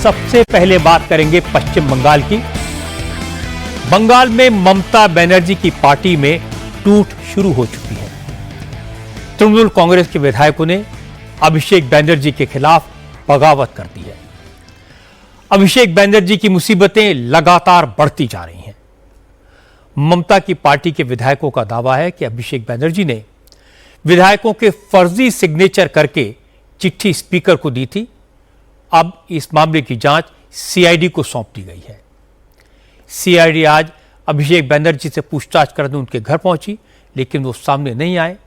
सबसे पहले बात करेंगे पश्चिम बंगाल की। बंगाल में ममता बनर्जी की पार्टी में टूट शुरू हो चुकी है। तृणमूल कांग्रेस के विधायकों ने अभिषेक बनर्जी के खिलाफ बगावत कर दी है। अभिषेक बनर्जी की मुसीबतें लगातार बढ़ती जा रही हैं। ममता की पार्टी के विधायकों का दावा है कि अभिषेक बनर्जी ने विधायकों के फर्जी सिग्नेचर करके चिट्ठी स्पीकर को दी थी। अब इस मामले की जांच सीआईडी को सौंप दी गई है। सीआईडी आज अभिषेक बनर्जी से पूछताछ करने उनके घर पहुंची, लेकिन वो सामने नहीं आए।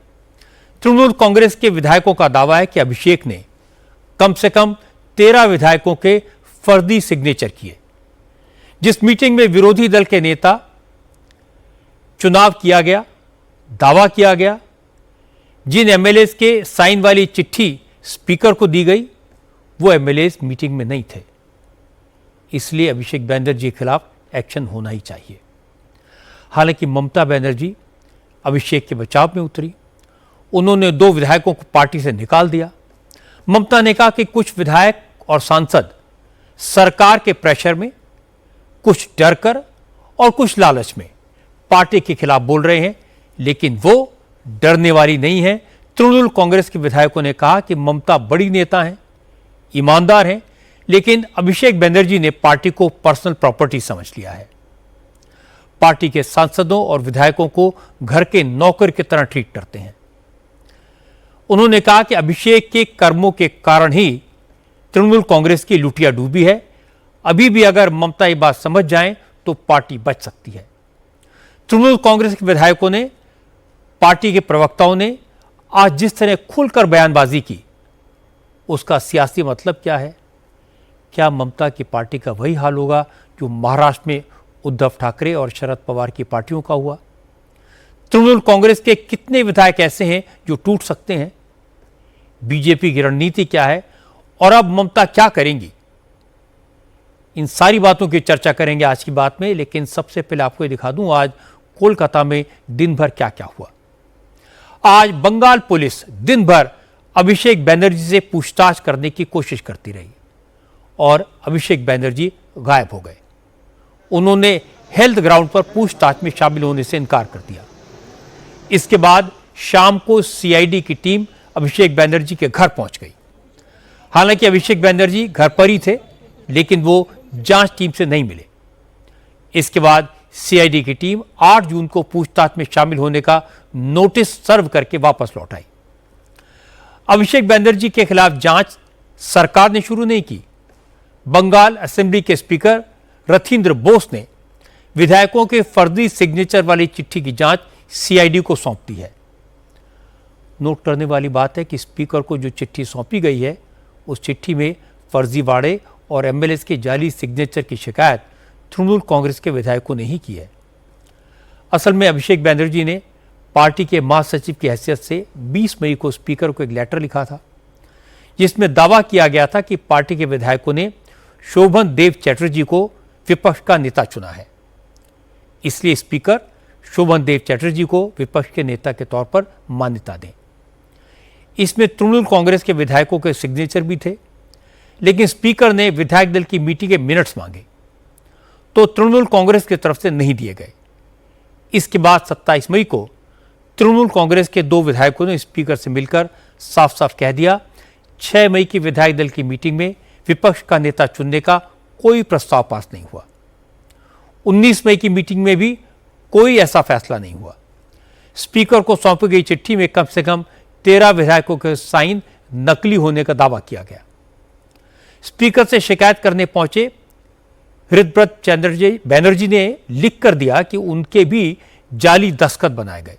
तृणमूल कांग्रेस के विधायकों का दावा है कि अभिषेक ने कम से कम 13 विधायकों के फर्जी सिग्नेचर किए। जिस मीटिंग में विरोधी दल के नेता चुनाव किया गया, दावा किया गया, जिन एमएलए के साइन वाली चिट्ठी स्पीकर को दी गई, वो एमएलए मीटिंग में नहीं थे। इसलिए अभिषेक बनर्जी के खिलाफ एक्शन होना ही चाहिए। हालांकि ममता बनर्जी अभिषेक के बचाव में उतरी। उन्होंने 2 विधायकों को पार्टी से निकाल दिया। ममता ने कहा कि कुछ विधायक और सांसद सरकार के प्रेशर में, कुछ डर कर और कुछ लालच में पार्टी के खिलाफ बोल रहे हैं, लेकिन वो डरने वाली नहीं है। तृणमूल कांग्रेस के विधायकों ने कहा कि ममता बड़ी नेता हैं, ईमानदार हैं, लेकिन अभिषेक बनर्जी ने पार्टी को पर्सनल प्रॉपर्टी समझ लिया है। पार्टी के सांसदों और विधायकों को घर के नौकर की तरह ट्रीट करते हैं। उन्होंने कहा कि अभिषेक के कर्मों के कारण ही तृणमूल कांग्रेस की लुटिया डूबी है। अभी भी अगर ममता ये बात समझ जाएं तो पार्टी बच सकती है। तृणमूल कांग्रेस के विधायकों ने, पार्टी के प्रवक्ताओं ने आज जिस तरह खुलकर बयानबाजी की, उसका सियासी मतलब क्या है? क्या ममता की पार्टी का वही हाल होगा जो महाराष्ट्र में उद्धव ठाकरे और शरद पवार की पार्टियों का हुआ? तृणमूल कांग्रेस के कितने विधायक ऐसे हैं जो टूट सकते हैं? बीजेपी की रणनीति क्या है और अब ममता क्या करेंगी? इन सारी बातों की चर्चा करेंगे आज की बात में, लेकिन सबसे पहले आपको ये दिखा दूं आज कोलकाता में दिन भर क्या क्या हुआ। आज बंगाल पुलिस दिन भर अभिषेक बनर्जी से पूछताछ करने की कोशिश करती रही और अभिषेक बनर्जी गायब हो गए। उन्होंने हेल्थ ग्राउंड पर पूछताछ में शामिल होने से इनकार कर दिया। इसके बाद शाम को सीआईडी की टीम अभिषेक बनर्जी के घर पहुंच गई। हालांकि अभिषेक बनर्जी घर पर ही थे, लेकिन वो जांच टीम से नहीं मिले। इसके बाद सीआईडी की टीम 8 जून को पूछताछ में शामिल होने का नोटिस सर्व करके वापस लौट आई। अभिषेक बनर्जी के खिलाफ जांच सरकार ने शुरू नहीं की। बंगाल असेंबली के स्पीकर रथिंद्र बोस ने विधायकों के फर्जी सिग्नेचर वाली चिट्ठी की जांच सीआईडी को सौंप दी है। नोट करने वाली बात है कि स्पीकर को जो चिट्ठी सौंपी गई है, उस चिट्ठी में फर्जीवाड़े और एमएलए के जाली सिग्नेचर की शिकायत तृणमूल कांग्रेस के विधायकों ने ही की है। असल में अभिषेक बनर्जी ने पार्टी के महासचिव की हैसियत से 20 मई को स्पीकर को एक लेटर लिखा था, जिसमें दावा किया गया था कि पार्टी के विधायकों ने शोभन देव चैटर्जी को विपक्ष का नेता चुना है। इसलिए स्पीकर शोभन देव चैटर्जी को विपक्ष के नेता के तौर पर मान्यता दें। इसमें तृणमूल कांग्रेस के विधायकों के सिग्नेचर भी थे, लेकिन स्पीकर ने विधायक दल की मीटिंग के मिनट्स मांगे तो तृणमूल कांग्रेस की तरफ से नहीं दिए गए। इसके बाद 27 मई को तृणमूल कांग्रेस के 2 विधायकों ने स्पीकर से मिलकर साफ साफ कह दिया, 6 मई की विधायक दल की मीटिंग में विपक्ष का नेता चुनने का कोई प्रस्ताव पास नहीं हुआ। 19 मई की मीटिंग में भी कोई ऐसा फैसला नहीं हुआ। स्पीकर को सौंपी गई चिट्ठी में कम से कम 13 विधायकों के साइन नकली होने का दावा किया गया। स्पीकर से शिकायत करने पहुंचे हृदव्रत बनर्जी ने लिख कर दिया कि उनके भी जाली दस्तखत बनाए गए।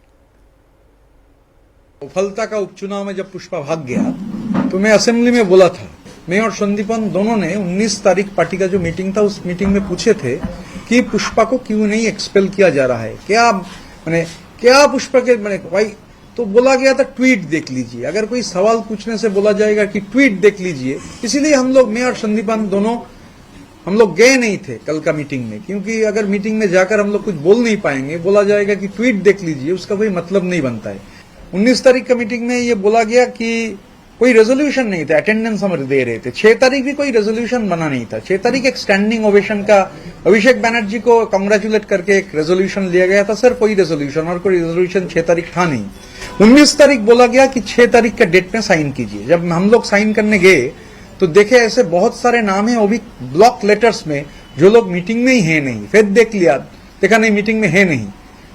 सफलता का उपचुनाव में जब पुष्पा भाग गया तो मैं असेंबली में बोला था, मैं और संदीपन दोनों ने 19 तारीख पार्टी का जो मीटिंग था, उस मीटिंग में पूछे थे कि पुष्पा को क्यों नहीं एक्सपेल किया जा रहा है, क्या पुष्पा के भाई, तो बोला गया था ट्वीट देख लीजिए। अगर कोई सवाल पूछने से बोला जाएगा कि ट्वीट देख लीजिए, इसीलिए हम लोग, मैं और संदीपन दोनों, हम लोग गए नहीं थे कल का मीटिंग में, क्योंकि अगर मीटिंग में जाकर हम लोग कुछ बोल नहीं पाएंगे, बोला जाएगा कि ट्वीट देख लीजिए, उसका कोई मतलब नहीं बनता है। 19 तारीख का मीटिंग में ये बोला गया कि कोई रेजोल्यूशन नहीं था, अटेंडेंस हम दे रहे थे। 6 तारीख भी कोई रेजोल्यूशन बना नहीं था। 6 तारीख एक स्टैंडिंग ओवेशन का अभिषेक बैनर्जी को कांग्रेचुलेट करके एक रेजोल्यूशन लिया गया था, सिर्फ कोई रेजोल्यूशन, और कोई रेजोल्यूशन 6 तारीख था नहीं। 19 तारीख बोला गया कि 6 तारीख के डेट में साइन कीजिए। जब हम लोग साइन करने गए तो देखे ऐसे बहुत सारे नाम है, वो भी ब्लॉक लेटर्स में, जो लोग मीटिंग में ही है नहीं। फिर देख लिया, देखा नहीं मीटिंग में है नहीं।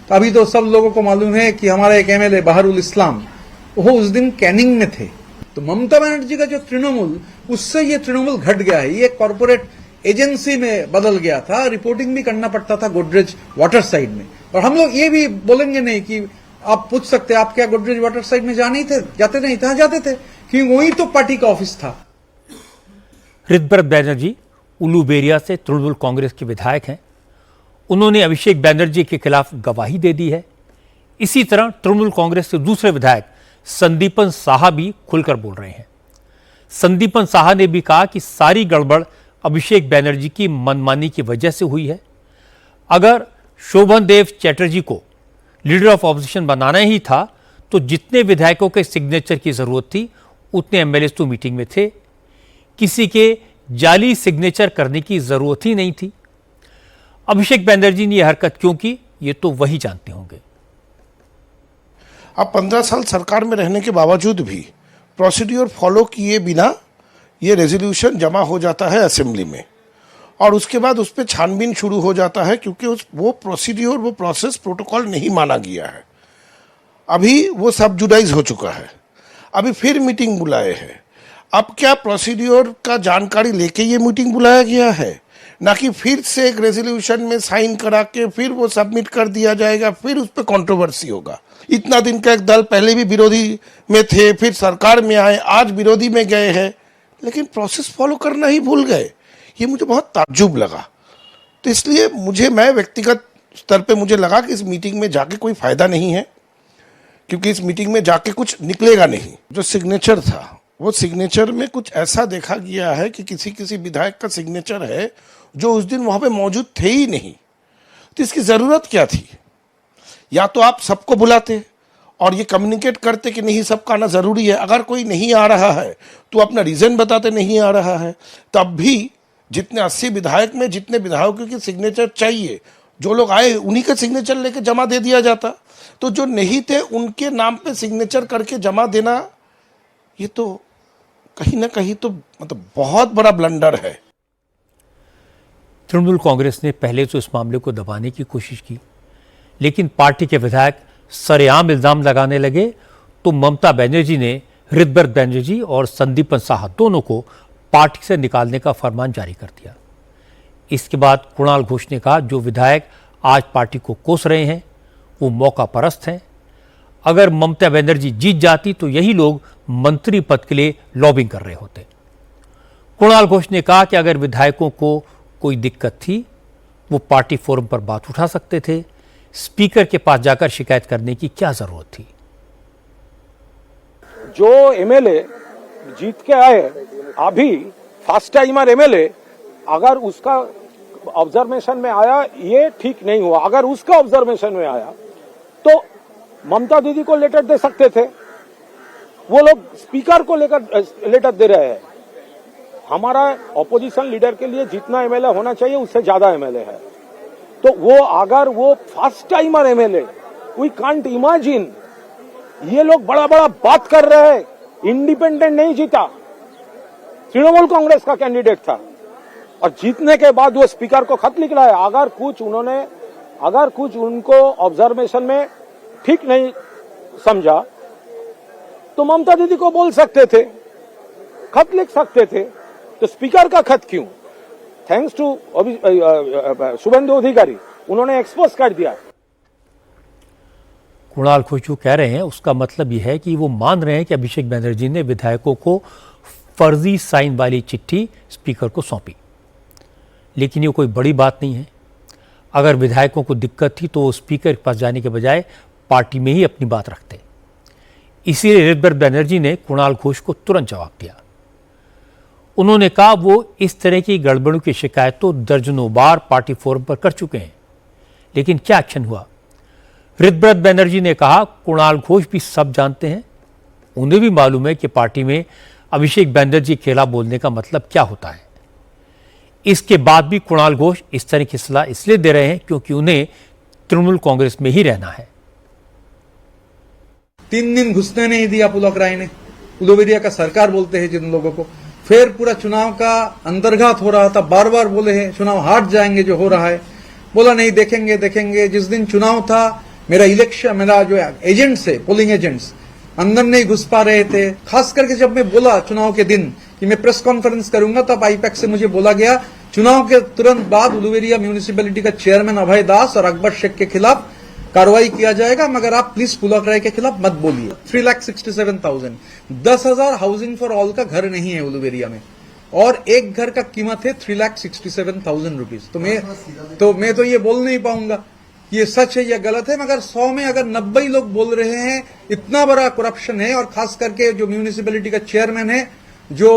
तो अभी तो सब लोगों को मालूम है कि हमारा एक एमएलए बहरुल इस्लाम, वो उस दिन कैनिंग में थे। तो ममता बनर्जी का जो तृणमूल, उससे ये तृणमूल घट गया है। ये कॉर्पोरेट एजेंसी में बदल गया था। रिपोर्टिंग भी करना पड़ता था गोदरेज वाटर साइड में। और हम लोग ये भी बोलेंगे नहीं कि आप पूछ सकते आप क्या गोदरेज वाटर साइड में जाते नहीं थे, जाते थे, क्योंकि वही तो पार्टी का ऑफिस था। ऋतव्रत बैनर्जी उलूबेरिया से तृणमूल कांग्रेस के विधायक हैं। उन्होंने अभिषेक बैनर्जी के खिलाफ गवाही दे दी है। इसी तरह तृणमूल कांग्रेस के दूसरे विधायक संदीपन साहा भी खुलकर बोल रहे हैं। संदीपन साहा ने भी कहा कि सारी गड़बड़ अभिषेक बैनर्जी की मनमानी की वजह से हुई है। अगर शोभन देव चैटर्जी को लीडर ऑफ ऑपोजिशन बनाना ही था तो जितने विधायकों के सिग्नेचर की जरूरत थी उतने एमएलए तो मीटिंग में थे। किसी के जाली सिग्नेचर करने की जरूरत ही नहीं थी। अभिषेक बैनर्जी ने यह हरकत क्यों की, ये तो वही जानते होंगे। अब 15 साल सरकार में रहने के बावजूद भी प्रोसीड्यूर फॉलो किए बिना ये रेजोल्यूशन जमा हो जाता है असेंबली में, और उसके बाद उस पर छानबीन शुरू हो जाता है, क्योंकि वो प्रोसीड्यूर, वो प्रोसेस, प्रोटोकॉल नहीं माना गया है। अभी वो सब जुडाइज हो चुका है। अभी फिर मीटिंग बुलाए हैं। अब क्या प्रोसीड्यूर का जानकारी लेके ये मीटिंग बुलाया गया है, ना कि फिर से एक रेजोल्यूशन में साइन करा के फिर वो सबमिट कर दिया जाएगा, फिर उस पर कंट्रोवर्सी होगा। इतना दिन का एक दल पहले भी विरोधी में थे, फिर सरकार में आए, आज विरोधी में गए हैं, लेकिन प्रोसेस फॉलो करना ही भूल गए। ये मुझे बहुत ताज्जुब लगा। तो इसलिए मैं व्यक्तिगत स्तर पे मुझे लगा कि इस मीटिंग में जाके कोई फायदा नहीं है, क्योंकि इस मीटिंग में जाके कुछ निकलेगा नहीं। जो सिग्नेचर था, वो सिग्नेचर में कुछ ऐसा देखा गया है कि किसी विधायक का सिग्नेचर है जो उस दिन वहां पे मौजूद थे ही नहीं। तो इसकी जरूरत क्या थी? या तो आप सबको बुलाते और ये कम्युनिकेट करते कि नहीं, सबका आना जरूरी है। अगर कोई नहीं आ रहा है तो अपना रीजन बताते नहीं आ रहा है। तब भी जितने 80 विधायक में जितने विधायकों के सिग्नेचर चाहिए, जो लोग आए उन्हीं का सिग्नेचर लेके जमा दे दिया जाता। तो जो नहीं थे उनके नाम पे सिग्नेचर करके जमा देना, ये तो कहीं ना कहीं तो मतलब बहुत बड़ा ब्लंडर है। तृणमूल कांग्रेस ने पहले तो इस मामले को दबाने की कोशिश की, लेकिन पार्टी के विधायक सरेआम इल्जाम लगाने लगे तो ममता बनर्जी ने ऋतव्रत बैनर्जी और संदीपन साहा दोनों को पार्टी से निकालने का फरमान जारी कर दिया। इसके बाद कुणाल घोष ने कहा, जो विधायक आज पार्टी को कोस रहे हैं वो मौका परस्त हैं। अगर ममता बनर्जी जीत जाती तो यही लोग मंत्री पद के लिए लॉबिंग कर रहे होते। कुणाल घोष ने कहा कि अगर विधायकों को कोई दिक्कत थी वो पार्टी फोरम पर बात उठा सकते थे, स्पीकर के पास जाकर शिकायत करने की क्या जरूरत थी। जो एमएलए जीत के आए, अभी फर्स्ट टाइमर एमएलए, अगर उसका ऑब्जर्वेशन में आया ये ठीक नहीं हुआ, अगर उसका ऑब्जर्वेशन में आया तो ममता दीदी को लेटर दे सकते थे। वो लोग स्पीकर को लेकर लेटर दे रहे हैं। हमारा ऑपोजिशन लीडर के लिए जितना एमएलए होना चाहिए उससे ज्यादा एमएलए है। तो वो अगर वो first timer MLA, we can't imagine, ये लोग बड़ा बड़ा बात कर रहे हैं। इंडिपेंडेंट नहीं जीता, तृणमूल कांग्रेस का कैंडिडेट था, और जीतने के बाद वो स्पीकर को खत लिख रहा है। अगर कुछ उनको ऑब्जर्वेशन में ठीक नहीं समझा तो ममता दीदी को बोल सकते थे, खत लिख सकते थे। तो स्पीकर का खत क्यों? थैंक्स टू शुभेंदु अधिकारी, उन्होंने एक्सपोज कर दिया। कुणाल घोष जो कह रहे हैं उसका मतलब यह है कि वो मान रहे हैं कि अभिषेक बैनर्जी ने विधायकों को फर्जी साइन वाली चिट्ठी स्पीकर को सौंपी, लेकिन ये कोई बड़ी बात नहीं है। अगर विधायकों को दिक्कत थी तो वो स्पीकर के पास जाने के बजाय पार्टी में ही अपनी बात रखते। इसीलिए ऋतव्रत बैनर्जी ने कुणाल घोष को तुरंत जवाब दिया। उन्होंने कहा वो इस तरह की गड़बड़ों की शिकायत तो दर्जनों बार पार्टी फोरम पर कर चुके हैं, लेकिन क्या एक्शन हुआ। ऋतव्रत बैनर्जी ने कहा, कुणाल घोष भी सब जानते हैं, उन्हें भी मालूम है कि पार्टी में अभिषेक बैनर्जी के खिलाफ बोलने का मतलब क्या होता है। इसके बाद भी कुणाल घोष इस तरह की सलाह इसलिए दे रहे हैं क्योंकि उन्हें तृणमूल कांग्रेस में ही रहना है। 3 दिन घुसने नहीं दिया पुलक राय ने, उलुबेरिया का सरकार बोलते हैं जिन लोगों को। फिर पूरा चुनाव का अंतर्घात हो रहा था, बार बार बोले हैं चुनाव हार जाएंगे जो हो रहा है, बोला नहीं देखेंगे देखेंगे। जिस दिन चुनाव था मेरा जो एजेंट्स है, पोलिंग एजेंट्स अंदर नहीं घुस पा रहे थे। खास करके जब मैं बोला चुनाव के दिन कि मैं प्रेस कॉन्फ्रेंस करूंगा, तब आईपैक से मुझे बोला गया चुनाव के तुरंत बाद उलुबेरिया म्यूनिसिपैलिटी का चेयरमैन अभय दास और अकबर शेख के खिलाफ कार्रवाई किया जाएगा, मगर आप प्लीज पुलक राय के खिलाफ मत बोलिए। 3,67,000 10,000 हाउसिंग फॉर ऑल का घर नहीं है उलुबेरिया में, और एक घर का कीमत है 3,67,000 रुपीज। तो मैं तो ये बोल नहीं पाऊंगा ये सच है या गलत है, मगर 100 में अगर 90 लोग बोल रहे हैं इतना बड़ा करप्शन है। और खास करके जो म्यूनिसिपैलिटी का चेयरमैन है, जो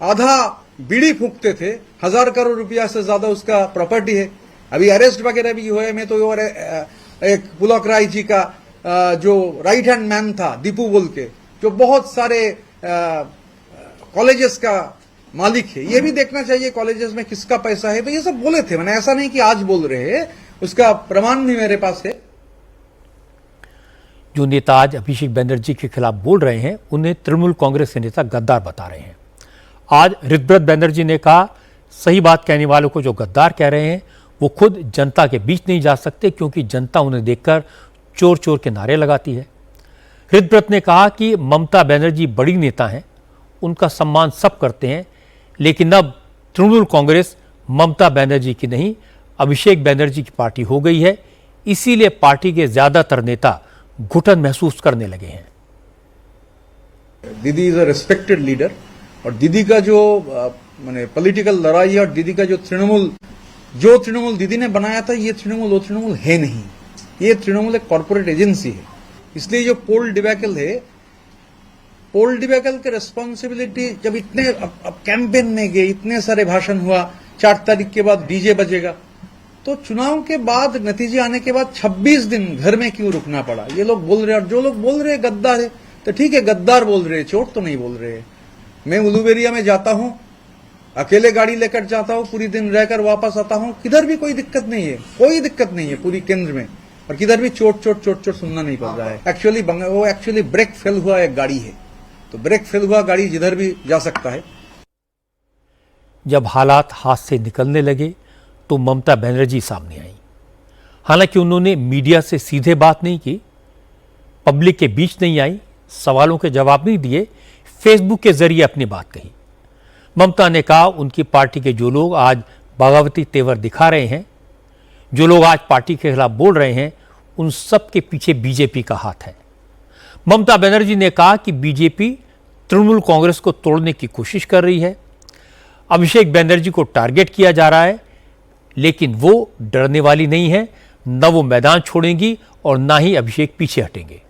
आधा बीड़ी फूकते थे, 1,000 करोड़ रुपया से ज्यादा उसका प्रॉपर्टी है। अभी अरेस्ट वगैरह भी हुए। मैं तो एक पुलक राय जी का जो राइट हैंड मैन था दीपू बोल के, जो बहुत सारे कॉलेजेस का मालिक है, ये भी देखना चाहिए कॉलेजेस में किसका पैसा है। तो ये सब बोले थे, मैंने ऐसा नहीं कि आज बोल रहे हैं, उसका प्रमाण भी मेरे पास है। जो नेता आज अभिषेक बैनर्जी के खिलाफ बोल रहे हैं उन्हें तृणमूल कांग्रेस के नेता गद्दार बता रहे हैं। आज ऋतव्रत बैनर्जी ने कहा सही बात कहने वालों को जो गद्दार कह रहे हैं वो खुद जनता के बीच नहीं जा सकते, क्योंकि जनता उन्हें देखकर चोर चोर के नारे लगाती है। ऋतव्रत ने कहा कि ममता बनर्जी बड़ी नेता हैं, उनका सम्मान सब करते हैं, लेकिन अब तृणमूल कांग्रेस ममता बनर्जी की नहीं अभिषेक बैनर्जी की पार्टी हो गई है, इसीलिए पार्टी के ज्यादातर नेता घुटन महसूस करने लगे हैं। दीदी इज अ रेस्पेक्टेड लीडर, और दीदी का जो माने पॉलिटिकल लड़ाई और दीदी का जो तृणमूल दीदी ने बनाया था, ये वो तृणमूल है नहीं। ये तृणमूल एक कॉर्पोरेट एजेंसी है। इसलिए जो पोल डिबैकल है, पोल डिबैकल के रेस्पॉन्सिबिलिटी जब इतने अब कैंपेन में गए, इतने सारे भाषण हुआ, 4 तारीख के बाद डीजे बजेगा, तो चुनाव के बाद नतीजे आने के बाद 26 दिन घर में क्यों रुकना पड़ा? ये लोग बोल रहे हैं, और जो लोग बोल रहे हैं गद्दार है, तो ठीक है गद्दार बोल रहे हैं, चोट तो नहीं बोल रहे हैं। मैं उलुबेरिया में जाता हूं, अकेले गाड़ी लेकर जाता हूं, पूरी दिन रहकर वापस आता हूं, किधर भी कोई दिक्कत नहीं है, कोई दिक्कत नहीं है पूरी केंद्र में, और किधर भी चोट चोट चोट चोट सुनना नहीं पड़ रहा है। एक्चुअली ब्रेक फेल हुआ एक गाड़ी है, तो ब्रेक फेल हुआ गाड़ी जिधर भी जा सकता है। जब हालात हाथ से निकलने लगे तो ममता बनर्जी सामने आई। हालांकि उन्होंने मीडिया से सीधे बात नहीं की, पब्लिक के बीच नहीं आई, सवालों के जवाब नहीं दिए, फेसबुक के जरिए अपनी बात कही। ममता ने कहा उनकी पार्टी के जो लोग आज बगावती तेवर दिखा रहे हैं, जो लोग आज पार्टी के खिलाफ बोल रहे हैं, उन सब के पीछे बीजेपी का हाथ है। ममता बनर्जी ने कहा कि बीजेपी तृणमूल कांग्रेस को तोड़ने की कोशिश कर रही है, अभिषेक बनर्जी को टारगेट किया जा रहा है, लेकिन वो डरने वाली नहीं है, न वो मैदान छोड़ेंगी और ना ही अभिषेक पीछे हटेंगे।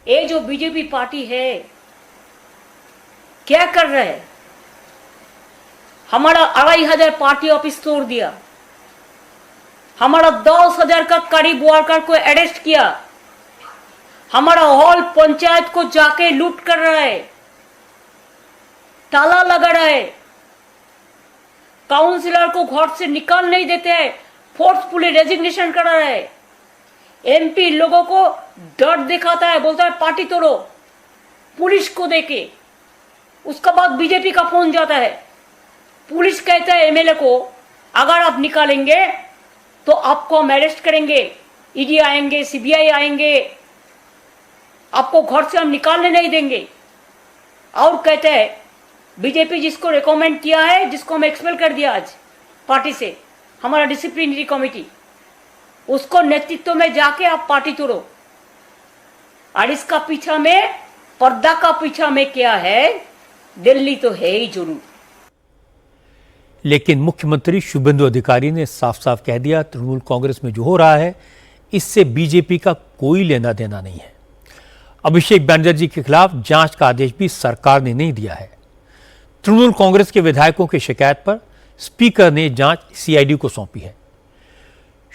ये जो बीजेपी पार्टी है क्या कर रहे हैं? हमारा 2,500 पार्टी ऑफिस तोड़ दिया, हमारा 10,000 का करीब वर्कर को अरेस्ट किया, हमारा हॉल पंचायत को जाके लूट कर रहा है, ताला लगा रहा है, काउंसिलर को घर से निकाल नहीं देते हैं, फोर्सफुली रेजिग्नेशन कर रहा है, एमपी लोगों को डर दिखाता है, बोलता है पार्टी तोड़ो, पुलिस को देके। उसका बाद बीजेपी का फोन जाता है, पुलिस कहता है एमएलए को अगर आप निकालेंगे तो आपको हम अरेस्ट करेंगे, ईडी आएंगे, सीबीआई आएंगे, आपको घर से हम निकालने नहीं देंगे। और कहते हैं बीजेपी जिसको रिकमेंड किया है, जिसको हम एक्सपेल कर दिया आज पार्टी से, हमारा डिसिप्लिनरी कमेटी, उसको नेतृत्व में जाके आप पार्टी तोड़ो। और इसका पीछा में, पर्दा का पीछा में क्या है? दिल्ली तो है ही जरूर। लेकिन मुख्यमंत्री शुभेंदु अधिकारी ने साफ साफ कह दिया तृणमूल कांग्रेस में जो हो रहा है इससे बीजेपी का कोई लेना देना नहीं है। अभिषेक बनर्जी के खिलाफ जांच का आदेश भी सरकार ने नहीं दिया है। तृणमूल कांग्रेस के विधायकों की शिकायत पर स्पीकर ने जांच सीआईडी को सौंपी है।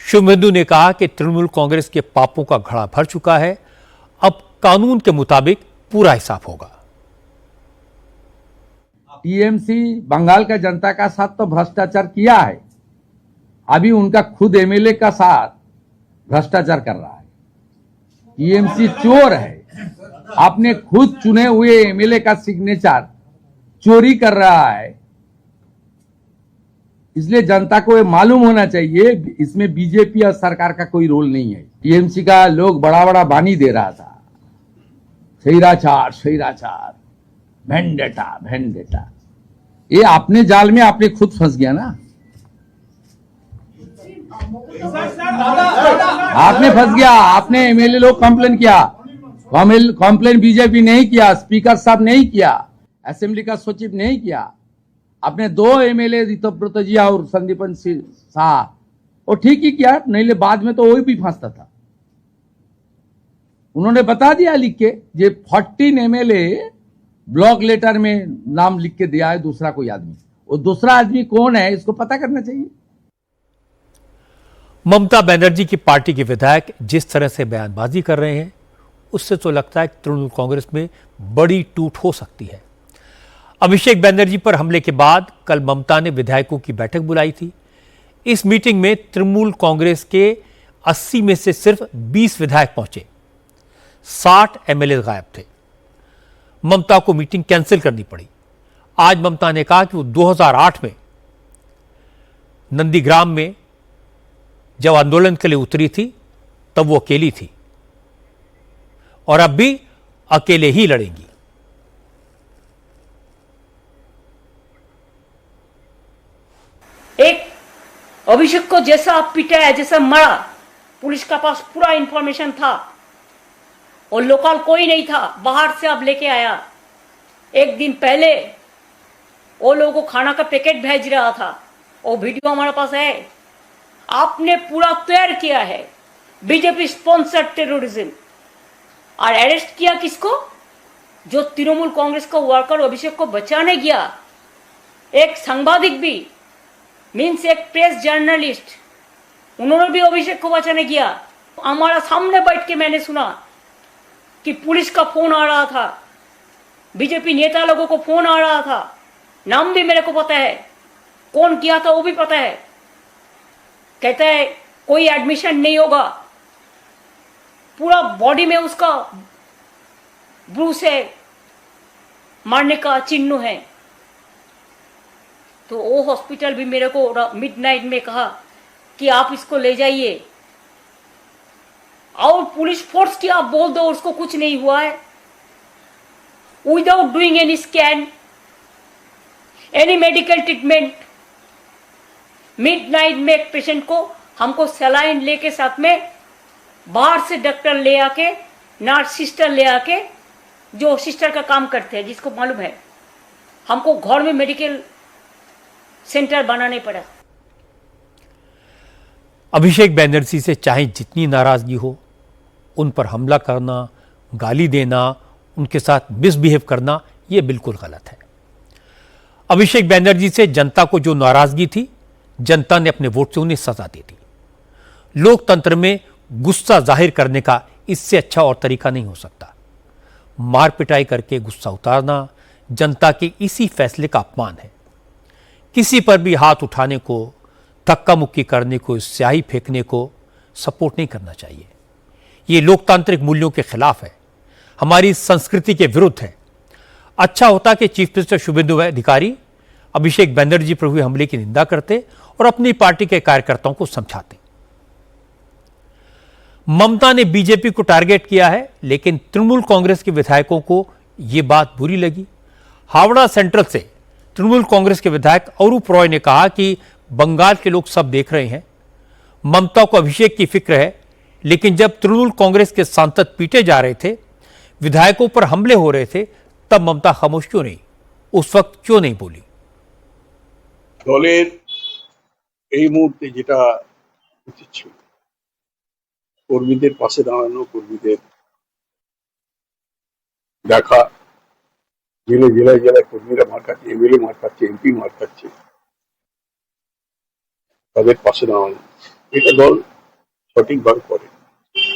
शुभेंदु ने कहा कि तृणमूल कांग्रेस के पापों का घड़ा भर चुका है, अब कानून के मुताबिक पूरा हिसाब होगा। टीएमसी बंगाल का जनता का साथ तो भ्रष्टाचार किया है, अभी उनका खुद एमएलए का साथ भ्रष्टाचार कर रहा है। टीएमसी चोर है, आपने खुद चुने हुए एमएलए का सिग्नेचर चोरी कर रहा है, इसलिए जनता को ये मालूम होना चाहिए इसमें बीजेपी और सरकार का कोई रोल नहीं है। टीएमसी का लोग बड़ा बड़ा बानी दे रहा था, स्वैराचार, वेंडेटा, ये अपने जाल में आपने खुद फंस गया ना, आपने फंस गया। आपने एमएलए लोग कंप्लेन किया, कंप्लेन बीजेपी नहीं किया, स्पीकर साहब नहीं किया, असेंबली का सचिव नहीं किया। आपने 2 एमएलए ऋतव्रत जी और संदीपन शाह, वो ठीक ही किया, नहीं बाद में तो वही भी फंसता था। उन्होंने बता दिया लिख के, ये 14 एमएलए ब्लॉक लेटर में नाम लिख के दिया है दूसरा कोई आदमी, वो दूसरा आदमी कौन है इसको पता करना चाहिए। ममता बनर्जी की पार्टी के विधायक जिस तरह से बयानबाजी कर रहे हैं, उससे तो लगता है कि तृणमूल कांग्रेस में बड़ी टूट हो सकती है। अभिषेक बनर्जी पर हमले के बाद कल ममता ने विधायकों की बैठक बुलाई थी। इस मीटिंग में तृणमूल कांग्रेस के 80 में से सिर्फ 20 विधायक पहुंचे, 60 एमएलए गायब थे। ममता को मीटिंग कैंसिल करनी पड़ी। आज ममता ने कहा कि वो 2008 में नंदीग्राम में जब आंदोलन के लिए उतरी थी तब वो अकेली थी और अब भी अकेले ही लड़ेंगी। एक अभिषेक को जैसा पिटाया, जैसा मारा, पुलिस का पास पूरा इंफॉर्मेशन था और लोकल कोई नहीं था, बाहर से अब लेके आया। एक दिन पहले वो लोगों को खाना का पैकेट भेज रहा था, वो वीडियो हमारे पास है। आपने पूरा तैयार किया है बीजेपी स्पॉन्सर्ड टेररिज्म, और अरेस्ट किया किसको? जो तृणमूल कांग्रेस का वर्कर अभिषेक को बचाने गया। एक सांबादिक भी, मीन्स एक प्रेस जर्नलिस्ट, उन्होंने भी अभिषेक को बचाने गया। हमारा सामने बैठ के मैंने सुना कि पुलिस का फोन आ रहा था, बीजेपी नेता लोगों को फोन आ रहा था, नाम भी मेरे को पता है, कौन किया था वो भी पता है। कहता है कोई एडमिशन नहीं होगा, पूरा बॉडी में उसका ब्रूस है, मारने का चिन्ह है। तो वो हॉस्पिटल भी मेरे को मिडनाइट में कहा कि आप इसको ले जाइए, और पुलिस फोर्स की आप बोल दो उसको कुछ नहीं हुआ है, without doing any scan, any medical treatment. Midnight में एक पेशेंट को हमको सलाइन लेके साथ में बाहर से डॉक्टर ले आके, नर्स सिस्टर ले आके, जो सिस्टर का काम करते हैं जिसको मालूम है, हमको घर में मेडिकल सेंटर बनाने पड़ा। अभिषेक बनर्जी से चाहे जितनी नाराजगी हो, उन पर हमला करना, गाली देना, उनके साथ मिसबिहेव करना, यह बिल्कुल गलत है। अभिषेक बनर्जी से जनता को जो नाराजगी थी, जनता ने अपने वोट से उन्हें सजा दे दी। लोकतंत्र में गुस्सा जाहिर करने का इससे अच्छा और तरीका नहीं हो सकता। मार पिटाई करके गुस्सा उतारना जनता के इसी फैसले का अपमान है। किसी पर भी हाथ उठाने को, धक्का मुक्की करने को, स्याही फेंकने को सपोर्ट नहीं करना चाहिए। ये लोकतांत्रिक मूल्यों के खिलाफ है, हमारी संस्कृति के विरुद्ध है। अच्छा होता कि चीफ मिनिस्टर शुभेंदु अधिकारी अभिषेक बनर्जी पर हुए हमले की निंदा करते और अपनी पार्टी के कार्यकर्ताओं को समझाते। ममता ने बीजेपी को टारगेट किया है, लेकिन तृणमूल कांग्रेस के विधायकों को यह बात बुरी लगी। हावड़ा सेंट्रल से तृणमूल कांग्रेस के विधायक अरूप रॉय ने कहा कि बंगाल के लोग सब देख रहे हैं, ममता को अभिषेक की फिक्र है, लेकिन जब तृणमूल कांग्रेस के सांसद पीटे जा रहे थे, विधायकों पर हमले हो रहे थे, तब ममता खामोश क्यों नहीं, उस वक्त क्यों नहीं बोली? দলের এই মুহূর্তে যেটা উচিত ছিল, কর্মীদের পাশে দাঁড়ানো, কর্মীদের দেখা, জেলায় জেলায় কর্মীরা মার খাচ্ছে, এমএলএ মার খাচ্ছে, এমপি মার খাচ্ছে, তাদের পাশে দাঁড়ানো, এটা দল সঠিকভাবে করে।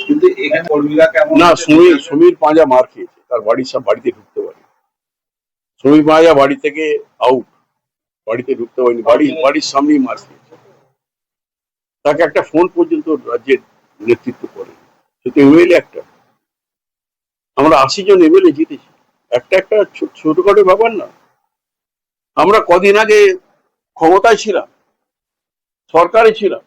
কিন্তু এখানে কর্মীরা কেমন না সমীর পাঁজা মার খেয়েছে, তার বাড়ির সব বাড়িতে ঢুকতে পারে। সমীর পাঁজা বাড়ি থেকে আউট, বাড়িতে ঢুকতে পারেনি, বাড়ির সামনেই মার খেয়েছে। তাকে একটা ফোন পর্যন্ত রাজ্যের নেতৃত্ব করে, সে তো এমএলএ একটা। আমরা 80 জন এমএলএ জিতেছি, একটা ছোটখাটো ব্যাপার না। আমরা কদিন আগে ক্ষমতায় ছিলাম, সরকারে ছিলাম।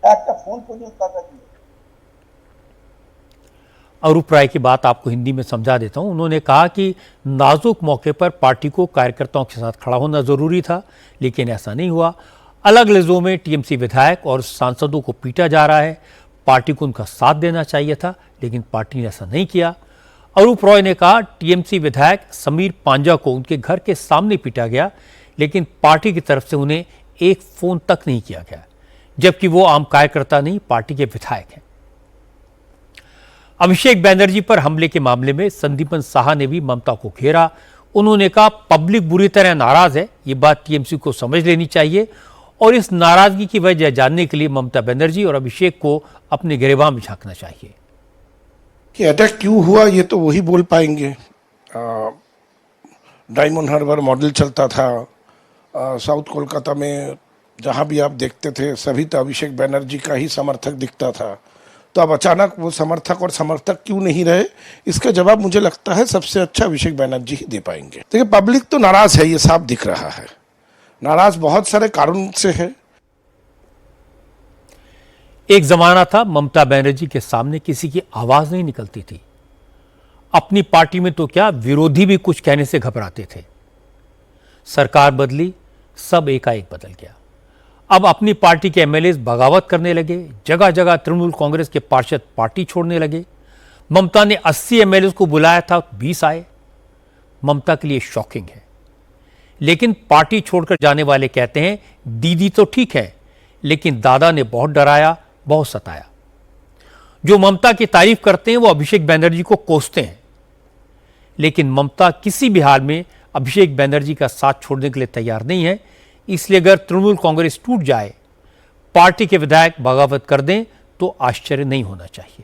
একটা ফোন পর্যন্ত তাকে দিয়ে अरूप राय की बात आपको हिंदी में समझा देता हूं। उन्होंने कहा कि नाजुक मौके पर पार्टी को कार्यकर्ताओं के साथ खड़ा होना जरूरी था, लेकिन ऐसा नहीं हुआ। अलग लफ्जों में टीएमसी विधायक और सांसदों को पीटा जा रहा है। पार्टी को उनका साथ देना चाहिए था, लेकिन पार्टी ने ऐसा नहीं किया। अरूप रॉय ने कहा टीएमसी विधायक समीर पांजा को उनके घर के सामने पीटा गया, लेकिन पार्टी की तरफ से उन्हें एक फोन तक नहीं किया गया, जबकि वो आम कार्यकर्ता नहीं, पार्टी के विधायक हैं। अभिषेक बैनर्जी पर हमले के मामले में संदीपन साहा ने भी ममता को घेरा। उन्होंने कहा पब्लिक बुरी तरह नाराज है, ये बात टीएमसी को समझ लेनी चाहिए और इस नाराजगी की वजह जानने के लिए ममता बनर्जी और अभिषेक को अपने गिरेबान में झांकना चाहिए। कि अटैक क्यों हुआ ये तो वही बोल पाएंगे। डायमंड हार्बर मॉडल चलता था, साउथ कोलकाता में जहां भी आप देखते थे सभी तो अभिषेक बैनर्जी का ही समर्थक दिखता था। तो अब अचानक वो समर्थक और समर्थक क्यों नहीं रहे, इसका जवाब मुझे लगता है सबसे अच्छा अभिषेक बैनर्जी ही दे पाएंगे। देखिए पब्लिक तो नाराज है, ये साफ दिख रहा है। नाराज बहुत सारे कारण से है। एक जमाना था ममता बनर्जी के सामने किसी की आवाज नहीं निकलती थी। अपनी पार्टी में तो क्या, विरोधी भी कुछ कहने से घबराते थे। सरकार बदली, सब एकाएक बदल गया। अब अपनी पार्टी के एमएलए बगावत करने लगे, जगह जगह तृणमूल कांग्रेस के पार्षद पार्टी छोड़ने लगे। ममता ने 80 एमएलए को बुलाया था, 20 आए। ममता के लिए शॉकिंग है। लेकिन पार्टी छोड़कर जाने वाले कहते हैं दीदी तो ठीक है, लेकिन दादा ने बहुत डराया, बहुत सताया। जो ममता की तारीफ करते हैं वो अभिषेक बैनर्जी को कोसते हैं, लेकिन ममता किसी भी हाल में अभिषेक बैनर्जी का साथ छोड़ने के लिए तैयार नहीं है। इसलिए अगर तृणमूल कांग्रेस टूट जाए, पार्टी के विधायक बगावत कर दें, तो आश्चर्य नहीं होना चाहिए।